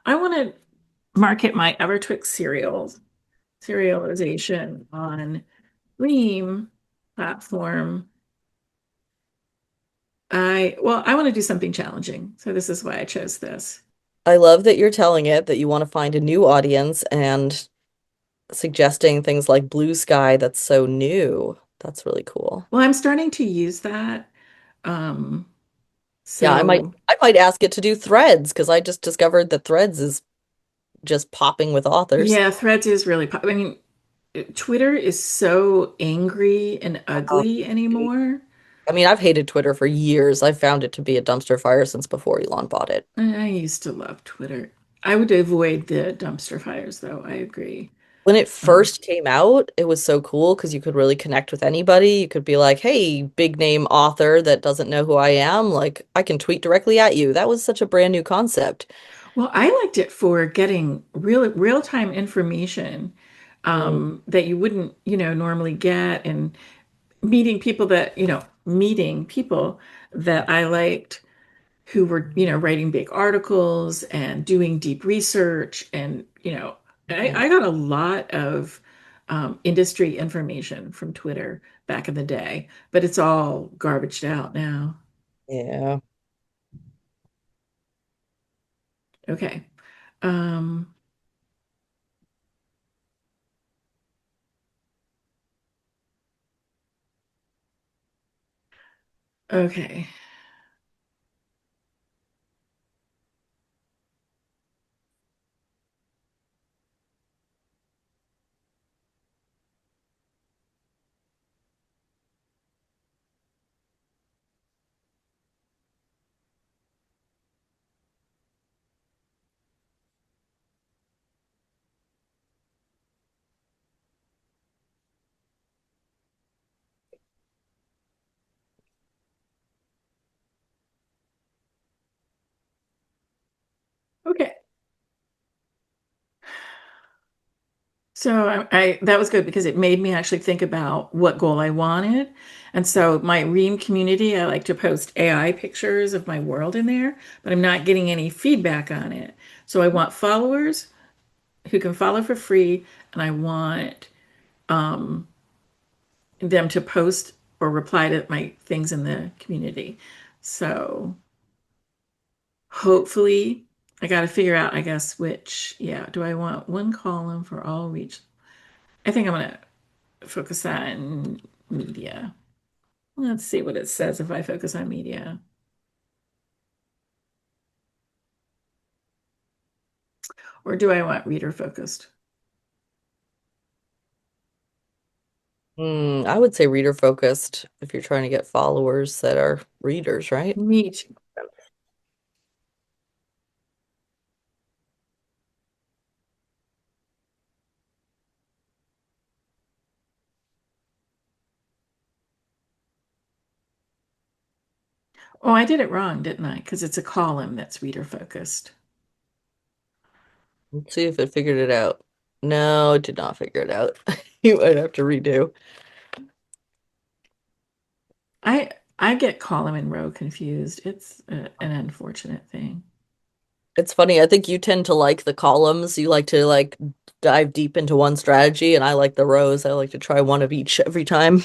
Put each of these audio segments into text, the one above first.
I want to market my Evertwix serialization on Ream platform. I want to do something challenging. So this is why I chose this. I love that you're telling it that you want to find a new audience and suggesting things like Blue Sky that's so new. That's really cool. Well, I'm starting to use that. Um, Yeah, so I might ask it to do Threads because I just discovered that Threads is just popping with authors. yeah, Threads is really I mean, Twitter is so angry and Oh, ugly anymore. I mean, I've hated Twitter for years. I've found it to be a dumpster fire since before Elon bought it. I used to love Twitter. I would avoid the dumpster fires, though. I agree. When it Um, first came out, it was so cool because you could really connect with anybody. You could be like, hey, big name author that doesn't know who I am, like I can tweet directly at you. That was such a brand new concept. well, I liked it for getting real-time information Mm, that you wouldn't, normally get, and meeting people that I liked who were, writing big articles and doing deep research. And, yeah. I got a lot of industry information from Twitter back in the day, but it's all garbaged out now. Yeah. Okay. Um, okay. Okay. So that was good because it made me actually think about what goal I wanted. And so my Ream community, I like to post AI pictures of my world in there, but I'm not getting any feedback on it. So I want followers who can follow for free, and I want um, them to post or reply to my things in the community. So hopefully, I got to figure out, I guess, yeah, do I want one column for all reach? I think I'm going to focus on media. Let's see what it says if I focus on media. Or do I want reader focused? I would say reader focused if you're trying to get followers that are readers, right? Me too. Oh, I did it wrong, didn't I? Because it's a column that's reader focused. Let's see if it figured it out. No, it did not figure it out. You might have to redo. I I get column and row confused. It's an unfortunate thing. It's funny. I think you tend to like the columns. You like to like dive deep into one strategy, and I like the rows. I like to try one of each every time.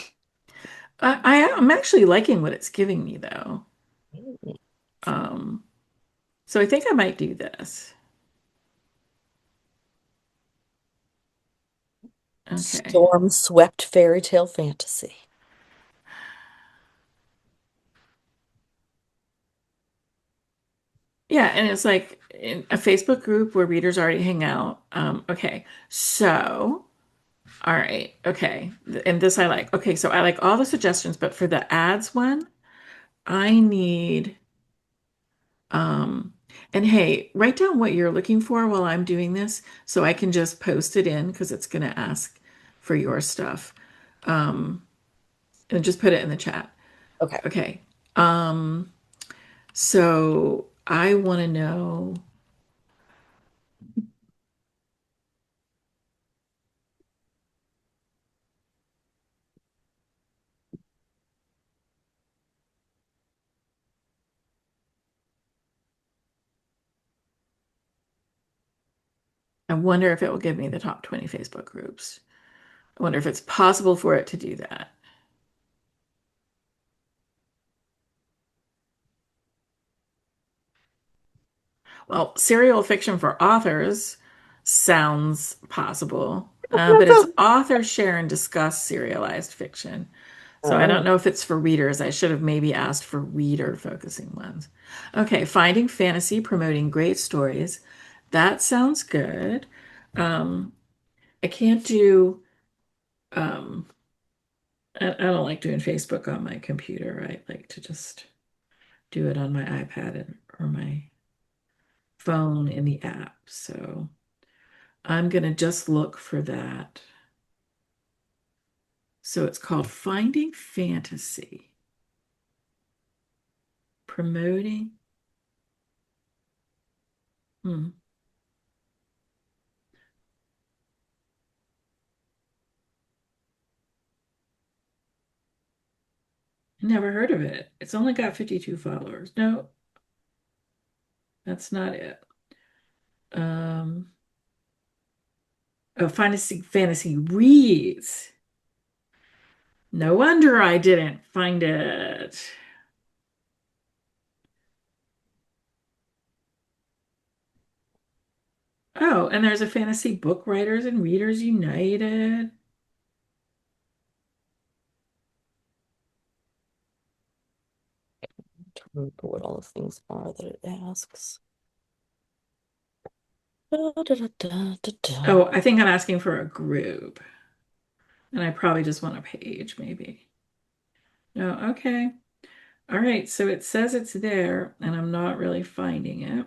I'm actually liking what it's giving me though. Um, so I think I might do this. Okay. Storm swept fairy tale fantasy. Yeah, and it's like in a Facebook group where readers already hang out. Okay. So, all right. Okay. And this I like. Okay, so I like all the suggestions, but for the ads one, I need um and hey, write down what you're looking for while I'm doing this so I can just post it in because it's going to ask for your stuff. Um and just put it in the chat. Okay. Okay. Um, so I want to know. I wonder if it will give me the top 20 Facebook groups. I wonder if it's possible for it to do that. Well, serial fiction for authors sounds possible, That but it's sounds authors share and discuss serialized fiction. So I don't Oh. know if it's for readers. I should have maybe asked for reader focusing ones. Okay, finding fantasy, promoting great stories. That sounds good. Um, I can't do, um, I don't like doing Facebook on my computer. I like to just do it on my iPad or my phone in the app. So I'm going to just look for that. So it's called Finding Fantasy, promoting. Hmm, never heard of it. It's only got 52 followers. No, that's not it. Um, oh, fantasy reads. No wonder I didn't find it. Oh, and there's a fantasy book writers and readers united. remember what all the things are that it asks. Da, da, da, da, da, Oh, da. I think I'm asking for a group, and I probably just want a page, maybe. No, okay. All right, so it says it's there, and I'm not really finding it.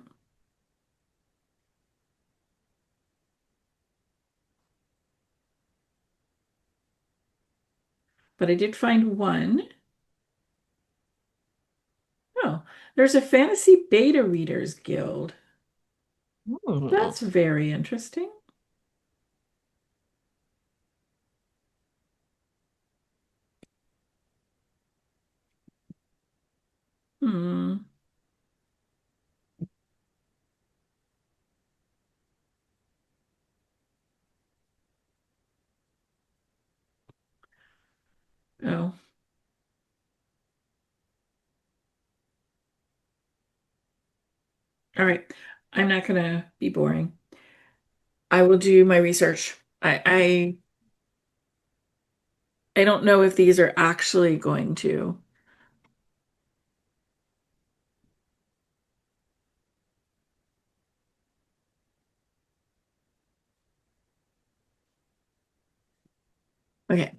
But I did find one. Oh, there's a fantasy beta readers guild. Hmm. That's very interesting. Hmm. Oh, all right. I'm not gonna be boring. I will do my research. I don't know if these are actually going to. Okay,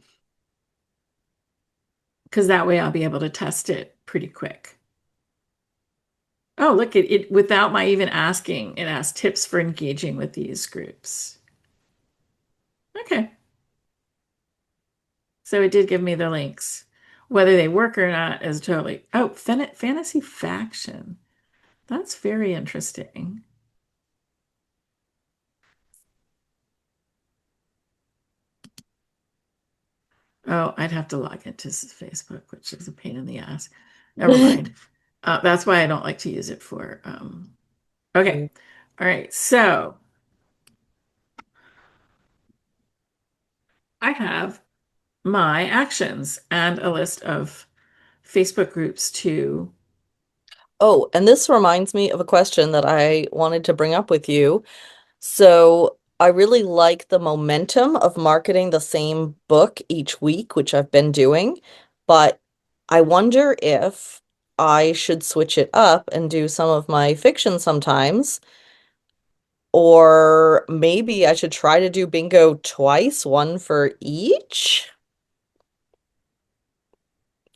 because that way I'll be able to test it pretty quick. Oh, look at it without my even asking. It asks tips for engaging with these groups. Okay. So it did give me the links. Whether they work or not is totally. Oh, Fantasy Faction. That's very interesting. Oh, I'd have to log into Facebook, which is a pain in the ass. Never mind. That's why I don't like to use it for. Okay. All right. So I have my actions and a list of Facebook groups to. Oh, and this reminds me of a question that I wanted to bring up with you. So I really like the momentum of marketing the same book each week, which I've been doing, but I wonder if I should switch it up and do some of my fiction sometimes, or maybe I should try to do bingo twice, one for each.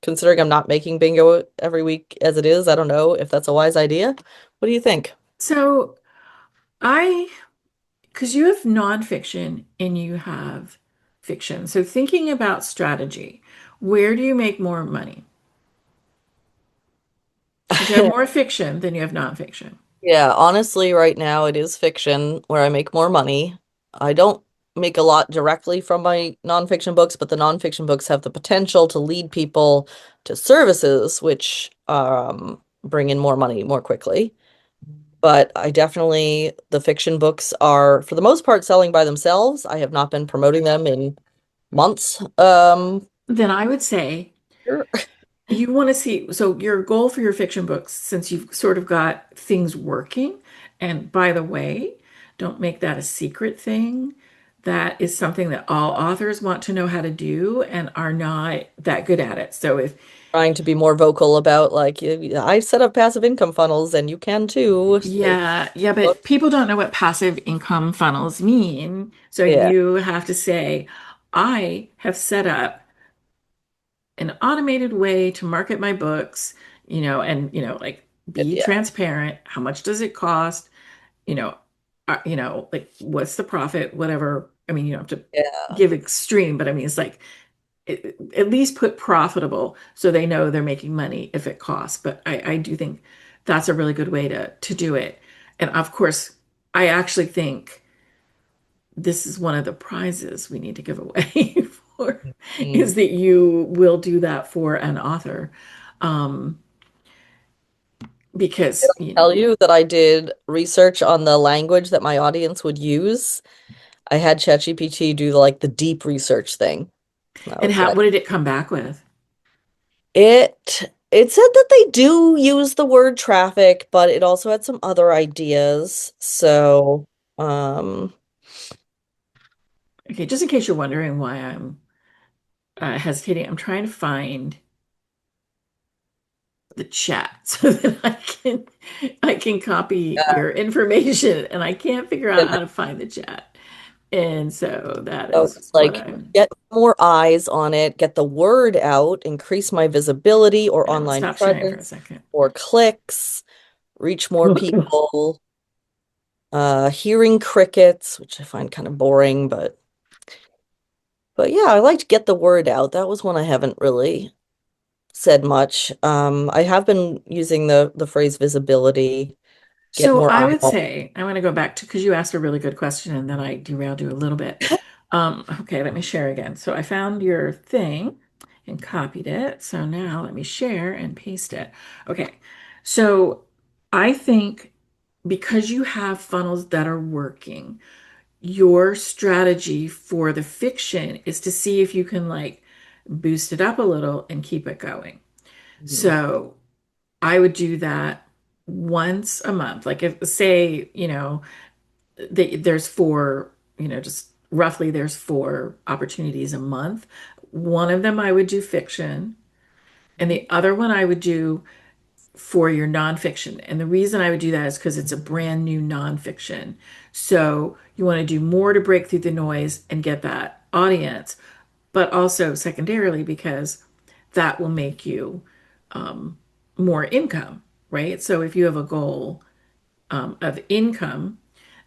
Considering I'm not making bingo every week as it is, I don't know if that's a wise idea. What do you think? So I, because you have nonfiction and you have fiction. So thinking about strategy, where do you make more money? Because you have more fiction than you have nonfiction. Yeah, honestly, right now it is fiction where I make more money. I don't make a lot directly from my nonfiction books, but the nonfiction books have the potential to lead people to services which bring in more money more quickly. but I definitely, the fiction books are, for the most part, selling by themselves. I have not been promoting them in months. Then I would say Sure. you want to see, so your goal for your fiction books, since you've sort of got things working, and by the way, don't make that a secret thing. That is something that all authors want to know how to do and are not that good at it. So if, Trying to be more vocal about like I set up passive income funnels and you can too. yeah, yeah, but people don't know what passive income funnels mean. So Yeah, you have to say, I have set up an automated way to market my books, and like be yeah, transparent. How much does it cost? You know, like what's the profit? Whatever. I mean, you don't have to yeah. give extreme, but I mean, it's like at least put profitable so they know they're making money if it costs. But I do think that's a really good way to do it. And of course, I actually think this is one of the prizes we need to give away for Mm. is that you will do that for an author. Um, Did because, I tell you that I did research on the language that my audience would use? I had ChatGPT do like the deep research thing. That and was nice. what did it come back with? It said that they do use the word traffic, but it also had some other ideas. So, um, Okay, just in case you're wondering why I'm hesitating, I'm trying to find the chat so that I can copy your information and I can't figure out how to find the chat. And so that so is it's what like I'm, get more eyes on it, get the word out, increase my visibility or online stop sharing for a presence second. or clicks, reach more people, hearing crickets, which I find kind of boring, but yeah, I like to get the word out. That was one I haven't really said much. I have been using the phrase visibility, get So more I would eyeballs. say I want to go back to because you asked a really good question and then I derailed you a little bit. Okay, let me share again. So I found your thing and copied it. So now let me share and paste it. Okay, so I think because you have funnels that are working, your strategy for the fiction is to see if you can like boost it up a little and keep it going. Mhm. So I would do that once a month. Like if say, there's four, just roughly there's four opportunities a month. One of them I would do fiction, and the other one I would do for your nonfiction. And the reason I would do that is because it's a brand new nonfiction. So you want to do more to break through the noise and get that audience, but also secondarily because that will make you more income, right? So if you have a goal of income,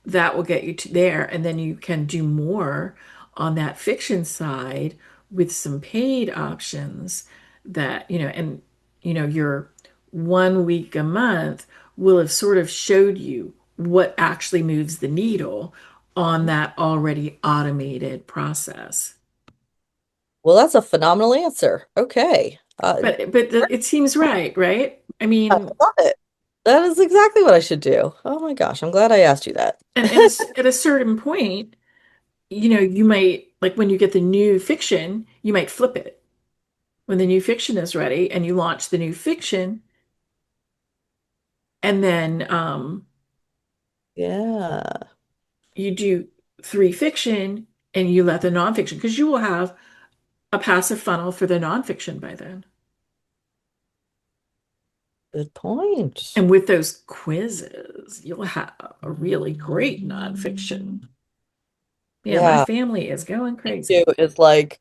that will get you to there. And then you can do more on that fiction side with some paid options that, your 1 week a month will have sort of showed you what actually moves the needle on that already automated process. Well, that's a phenomenal answer. Okay. But it seems right, right? I I mean, love it. That is exactly what I should do. Oh my gosh, I'm glad I asked you that. and at a certain point, you might like when you get the new fiction, you might flip it. When the new fiction is ready and you launch the new fiction, and then Yeah, you do three fiction and you let the nonfiction, because you will have a passive funnel for the nonfiction by then. good point. And with those quizzes, you'll have a really great nonfiction. Yeah, my Yeah, family is going too, crazy. is like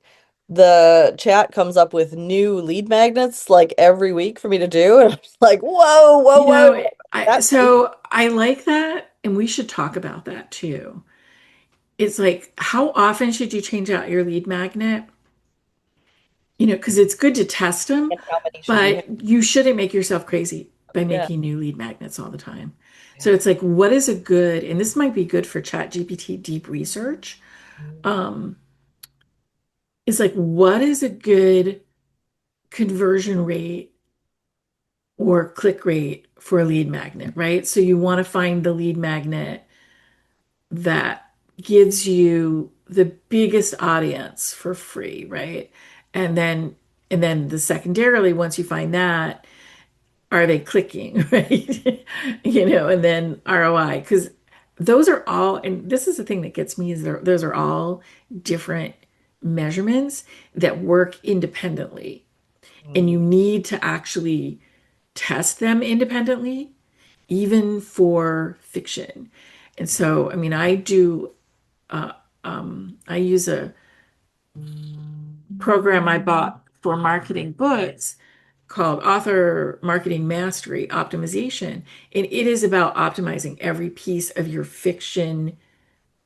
the chat comes up with new lead magnets like every week for me to do. And I'm just like, whoa, whoa, You whoa. know, I That deep? so I like that, and we should talk about that too. It's like, how often should you change out your lead magnet? Because it's good to test them, And how many should you have? but you shouldn't make yourself crazy by Yeah. making new lead magnets all the time. So Yeah. it's like, what is a good, and this might be good for Chat GPT deep research, um, is like, what is a good conversion rate or click rate for a lead magnet, right? So you want to find the lead magnet that gives you the biggest audience for free, right? And then the secondarily, once you find that, are they clicking, right? And then ROI, because those are all, and this is the thing that gets me is those are all different measurements that work independently. And you Mm. need to actually test them independently, even for fiction. And so, I mean, I use a program I bought for marketing books called Author Marketing Mastery Optimization. And it is about optimizing every piece of your fiction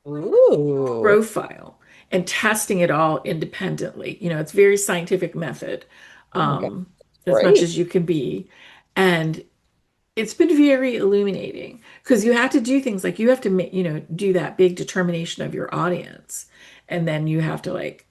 Ooh. profile and testing it all independently. It's very scientific method, Oh my God. um, as much Great. as you can be. And it's been very illuminating because you have to do things like you have to do that big determination of your audience. And then you have to like,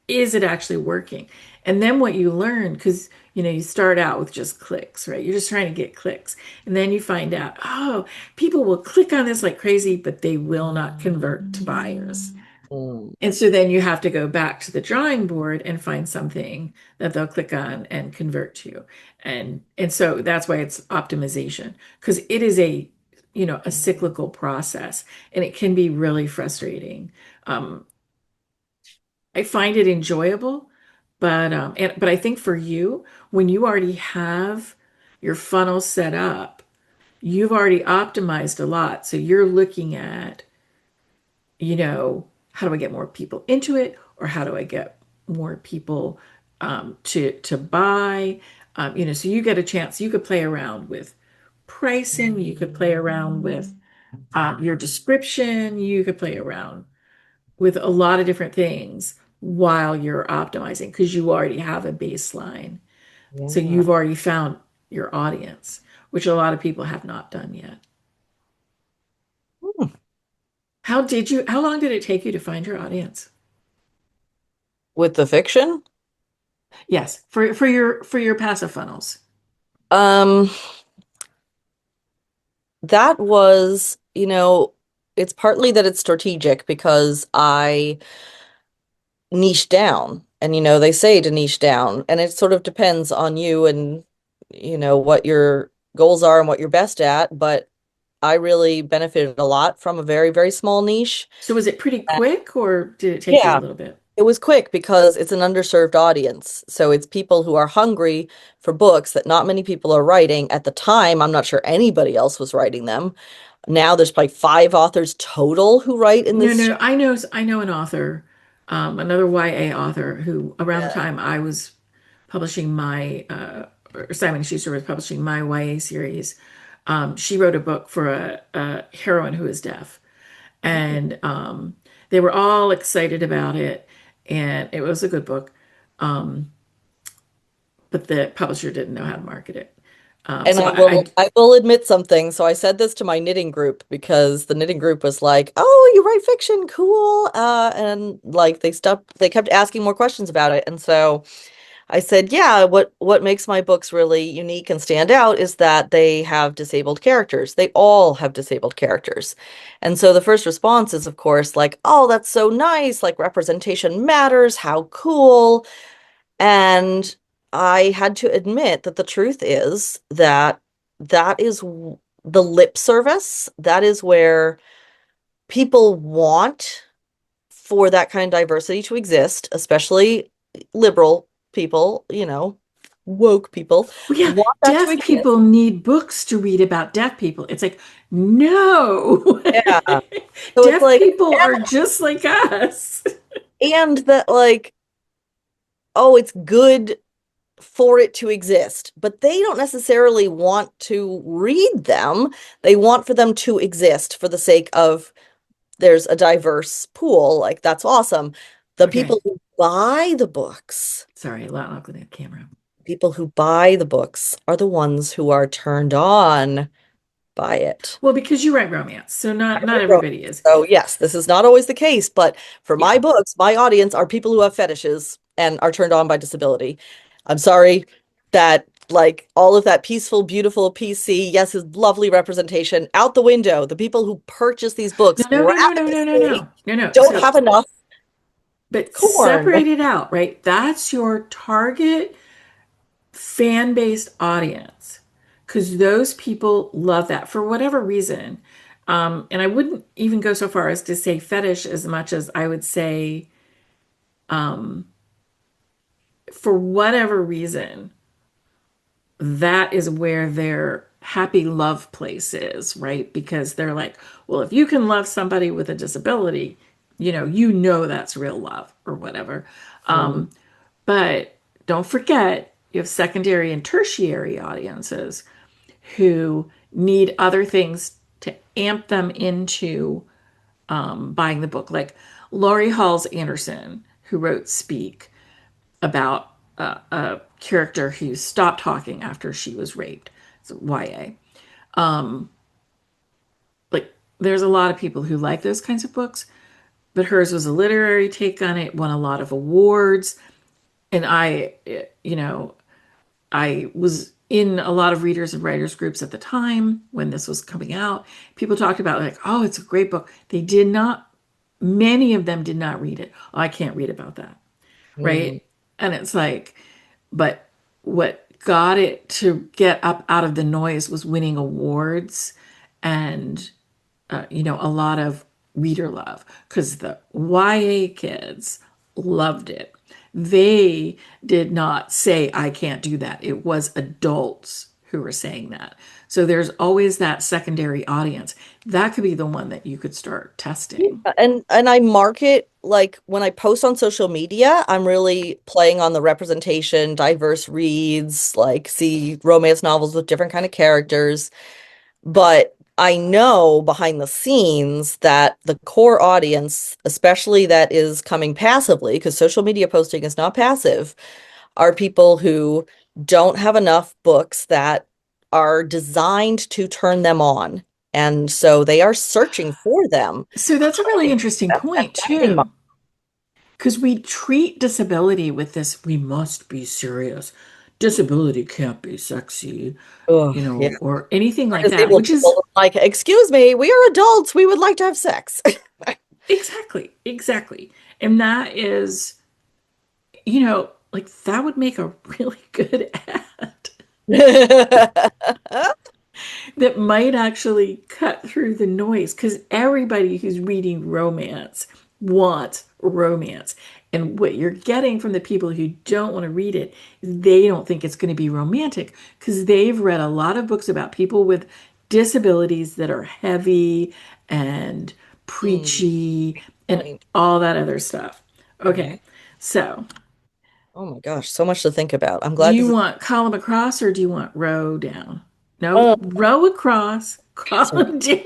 is it actually working? And then what you learn, because you start out with just clicks, right? You're just trying to get clicks. And then you find out, oh, people will click on this like crazy, but they will not convert to buyers. Mm. And so then you have to go back to the drawing board and find something that they'll click on and convert to. And so that's why it's optimization, because it is a cyclical process and it can be really frustrating. Um, I find it enjoyable, but I think for you, when you already have your funnel set up, you've already optimized a lot. So you're looking at, how do I get more people into it, or how do I get more people to buy? So you get a chance. You could play around with pricing. You could play around with your description. You could play around with a lot of different things while you're optimizing because you already have a baseline. So Yeah. you've already found your audience, which a lot of people have not done yet. Hmm. How long did it take you to find your audience? With the fiction, Yes, for your passive funnels. um, that was, it's partly that it's strategic because I niche down. And they say to niche down, and it sort of depends on you and what your goals are and what you're best at, but I really benefited a lot from a very, very small niche. So was it pretty quick or did it take you a Yeah, little bit? it was quick because it's an underserved audience. So it's people who are hungry for books that not many people are writing. At the time, I'm not sure anybody else was writing them. Now there's probably 5 authors total who write in No, this. no, I know an author, another YA author who around the Yeah. time I was publishing or Simon Schuster was publishing my YA series. She wrote a book for a heroine who is deaf, and they were all excited about it, and it was a good book, um, but the publisher didn't know how to market it. And So I I will I will admit something. So I said this to my knitting group because the knitting group was like, "Oh, you write fiction, cool." And like they kept asking more questions about it. And so I said, "Yeah, what makes my books really unique and stand out is that they have disabled characters. They all have disabled characters." And so the first response is of course like, "Oh, that's so nice. Like representation matters. How cool." And I had to admit that the truth is that that is the lip service. That is where people want for that kind of diversity to exist, especially liberal people, woke people well, yeah, want that to deaf exist. people need books to read about deaf people. It's like, no, Yeah. So it's deaf like, people are just like us. and that like, oh, it's good for it to exist, but they don't necessarily want to read them. They want for them to exist for the sake of there's a diverse pool. Like, that's awesome. The Okay, people who buy the books, sorry, not looking at the camera. people who buy the books are the ones who are turned on by it. Well, because you write romance, so not I not read romance. everybody is. So yes, this is not always the case, but for my Yeah. books, my audience are people who have fetishes and are turned on by disability. I'm sorry that Like all of that peaceful, beautiful PC, yes, his lovely representation out the window. The people who purchase these No, books no, no, no, no, no, no, ravenously no, no, no. don't So, have enough but corn. separate it out, right? That's your target fan-based audience because those people love that for whatever reason. And I wouldn't even go so far as to say fetish as much as I would say, um, for whatever reason, that is where their happy love place is, right? Because they're like, well, if you can love somebody with a disability, you know that's real love or whatever. Mm, Um, but don't forget, you have secondary and tertiary audiences who need other things to amp them into buying the book. Like Laurie Halls Anderson, who wrote Speak, about a character who stopped talking after she was raped. It's YA. Um, like, there's a lot of people who like those kinds of books, but hers was a literary take on it, won a lot of awards. And I was in a lot of readers and writers groups at the time when this was coming out. People talked about, like, oh, it's a great book. They did not, many of them did not read it. Oh, I can't read about that. mm. Right. And it's like, but what got it to get up out of the noise was winning awards and, a lot of reader love because the YA kids loved it. They did not say, I can't do that. It was adults who were saying that. So there's always that secondary audience. That could be the one that you could start testing. And I market like when I post on social media, I'm really playing on the representation, diverse reads, like see romance novels with different kind of characters. But I know behind the scenes that the core audience, especially that is coming passively, because social media posting is not passive, are people who don't have enough books that are designed to turn them on. And so they are searching for them. So that's a really interesting That's point, finding my, too. Because we treat disability with this, we must be serious. Disability can't be sexy, oh, yeah. or anything For like that, disabled which is people, like, excuse me, we are adults. We would like to have sex. exactly, exactly. And that is, like that would make a really good ad that might actually cut through the noise because everybody who's reading romance wants romance. And what you're getting from the people who don't want to read it is they don't think it's going to be romantic because they've read a lot of books about people with disabilities that are heavy and Mm, preachy and point. all that other stuff. Mhm. Okay, so Oh my gosh, so much to think about. I'm do glad you this is. want column across or do you want row down? No, Oh, row across, sorry. column down.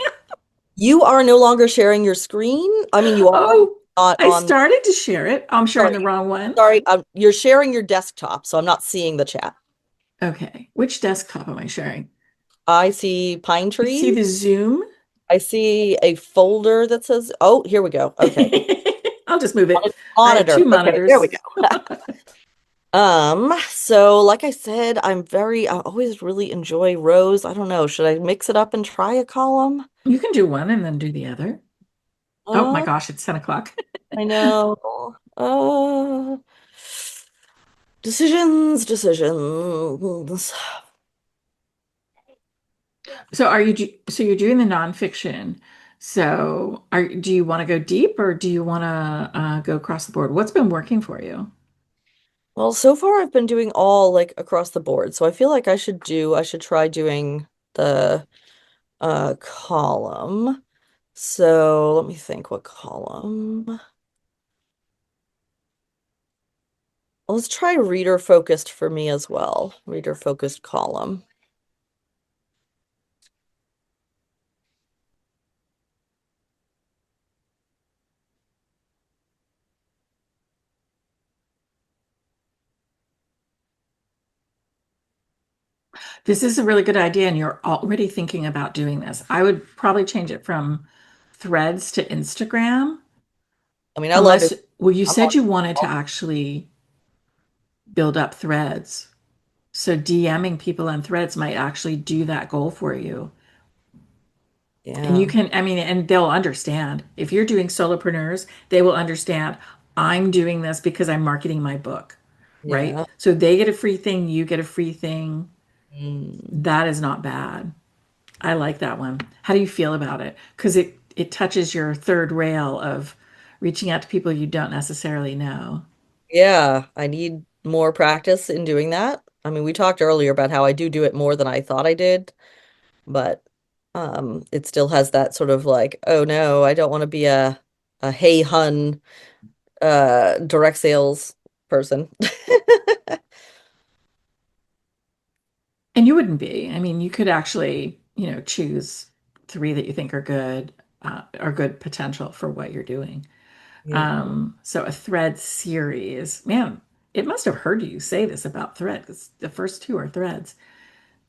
You are no longer sharing your screen. I mean, you are Oh, not I on. started to share it. I'm sharing Sorry, the wrong one. sorry. You're sharing your desktop, so I'm not seeing the chat. Okay. Which desktop am I sharing? I see pine You see trees. the Zoom? I see a folder that says, oh, here we go. Okay. I'll just move it. I have Monitor. two Okay, there we monitors. go. So like I said, I always really enjoy rows. I don't know. Should I mix it up and try a column? You can do one and then do the other. Oh my Uh, gosh, it's 10 o'clock. I know. Decisions. So you're doing the nonfiction. So do you want to go deep or do you want to go across the board? What's been working for you? Well, so far I've been doing all like across the board. So I feel like I should try doing the column. So let me think what column. Let's try reader focused for me as well. Reader focused column. This is a really good idea, and you're already thinking about doing this. I would probably change it from Threads to Instagram, I mean, I love unless, it. well, you I'm said on. you wanted to actually build up Threads. So DMing people on threads might actually do that goal for you. And you Yeah. can, I mean, and they'll understand. If you're doing solopreneurs, they will understand I'm doing this because I'm marketing my book, right? Yeah. So they get a free thing, you get a free thing. Mm. That is not bad. I like that one. How do you feel about it? Because it touches your third rail of reaching out to people you don't necessarily know. Yeah, I need more practice in doing that. I mean, we talked earlier about how I do it more than I thought I did, but it still has that sort of like, oh no, I don't want to be a hey hun direct sales person. And you wouldn't be. I mean, you could actually, choose three that you think are good potential for what you're doing. Yeah. So a thread series, man, it must have heard you say this about thread because the first two are threads.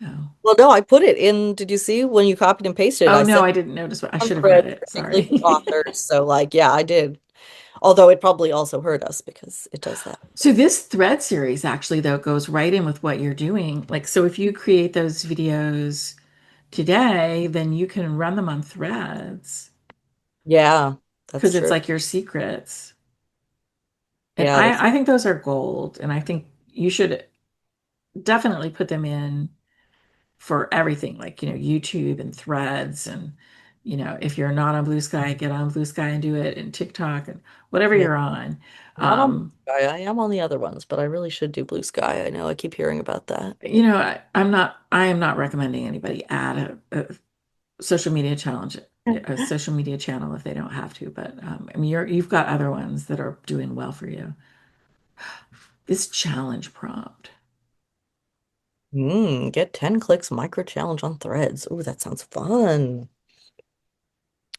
Oh. Well, no, I put it in. Did you see when you copied and pasted? Oh I no, said I didn't notice what I on should have read threads, it. particularly for Sorry. authors. So, like, yeah, I did. Although it probably also hurt us because it does that. So this thread series actually though goes right in with what you're doing. Like so if you create those videos today, then you can run them on threads Yeah, that's because it's true. like your secrets. And Yeah, that's I think those are gold. And I think you should definitely put them in for everything, like, YouTube and threads. And, if you're not on Blue Sky, get on Blue Sky and do it, and TikTok and whatever yeah. you're on. Not on Blue Um, Sky. I am on the other ones, but I really should do Blue Sky. I know I keep hearing about that. I am not recommending anybody add a social media challenge, a social media channel if they don't have to. But I mean, you've got other ones that are doing well for you. This challenge prompt. Get 10 clicks micro challenge on threads. Oh, that sounds fun.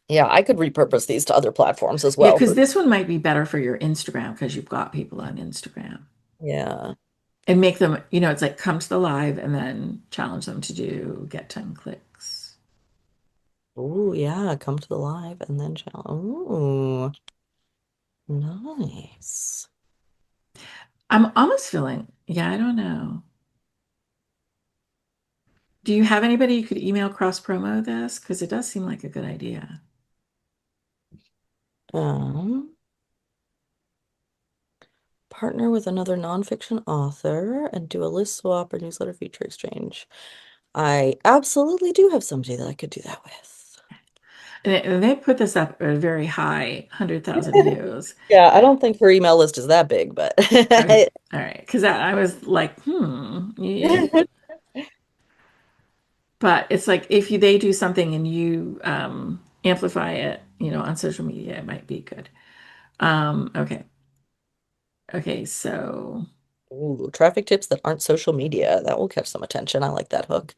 Yeah, I could repurpose these to other platforms as Yeah, well because for this one might be better for your Instagram because you've got people on Instagram. yeah. And make them, it's like come to the live and then challenge them to get 10 clicks. Oh, yeah, come to the live and then challenge. Oh, nice. I'm almost feeling, yeah, I don't know. Do you have anybody you could email cross promo this? Because it does seem like a good idea. Um, Partner with another nonfiction author and do a list swap or newsletter feature exchange. I absolutely do have somebody that I could do that with. And they put this up at a very high 100,000 views. Yeah, I don't think her email list is that big, but Okay. All right. Because I was like, but it's like if they do something and you amplify it, on social media, it might be good. Okay. Okay. So. Ooh, traffic tips that aren't social media. That will catch some attention. I like that hook.